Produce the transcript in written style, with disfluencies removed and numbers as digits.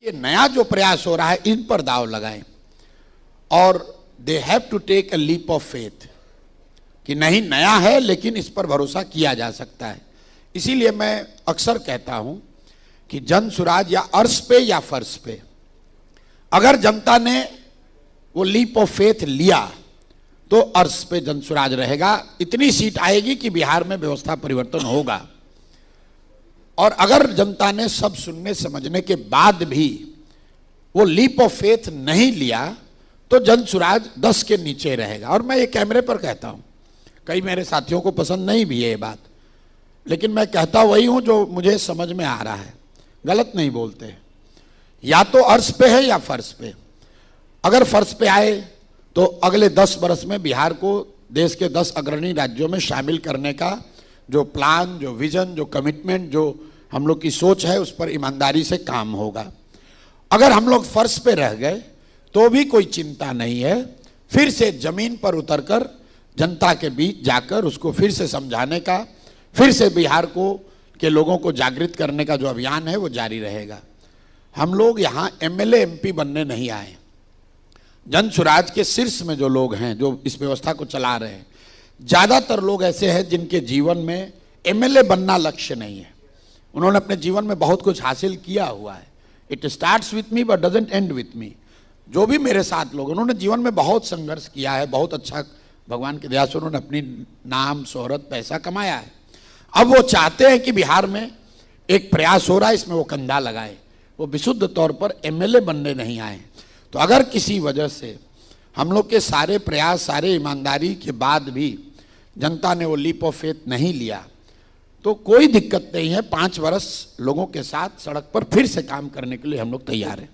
ये नया जो प्रयास हो रहा है इन पर दाव लगाएं और they have to take a leap of faith कि नहीं नया है लेकिन इस पर भरोसा किया जा सकता है। इसीलिए मैं अक्सर कहता हूं कि जन सुराज या अर्श पे या फर्श पे अगर जनता ने वो लीप ऑफ फेथ लिया तो अर्श पे जन सुराज रहेगा। इतनी सीट आएगी कि बिहार में व्यवस्था परिवर्तन होगा। और अगर जनता ने सब सुनने समझने के बाद भी वो लीप ऑफ फेथ नहीं लिया तो जन सुराज 10 के नीचे रहेगा। और मैं ये कैमरे पर कहता हूं, कई मेरे साथियों को पसंद नहीं भी है ये बात, लेकिन मैं कहता वही हूं जो मुझे समझ में आ रहा है। गलत नहीं बोलते, या तो अर्श पे है या फर्श पे। अगर फर्श पे आए तो अगले 10 वर्ष में बिहार को देश के 10 अग्रणी राज्यों में शामिल करने का जो प्लान, जो विजन, जो कमिटमेंट, जो हम लोग की सोच है उस पर ईमानदारी से काम होगा। अगर हम लोग फर्श पे रह गए तो भी कोई चिंता नहीं है। फिर से जमीन पर उतरकर जनता के बीच जाकर उसको फिर से समझाने का, फिर से बिहार को के लोगों को जागृत करने का जो अभियान है वो जारी रहेगा। हम लोग यहाँ एमएलए एमपी बनने नहीं आए। जन सुराज के शीर्ष में जो लोग हैं जो इस व्यवस्था को चला रहे हैं, ज्यादातर लोग ऐसे हैं जिनके जीवन में एमएलए बनना लक्ष्य नहीं है। उन्होंने अपने जीवन में बहुत कुछ हासिल किया हुआ है। It starts with me but doesn't and with me. जो भी मेरे साथ लोग, उन्होंने जीवन में बहुत संघर्ष किया है, बहुत अच्छा भगवान की दया से उन्होंने अपनी नाम, शोहरत, पैसा कमाया है। अब वो चाहते हैं कि बिहार में एक प्रयास हो रहा है, इसमें वो कंधा लगाए। वो विशुद्ध तौर पर एमएलए बनने नहीं आए। तो अगर किसी वजह से हम लोग के सारे प्रयास, सारे ईमानदारी के बाद भी जनता ने वो लीप ऑफ फेथ नहीं लिया तो कोई दिक्कत नहीं है। 5 वर्ष लोगों के साथ सड़क पर फिर से काम करने के लिए हम लोग तैयार हैं।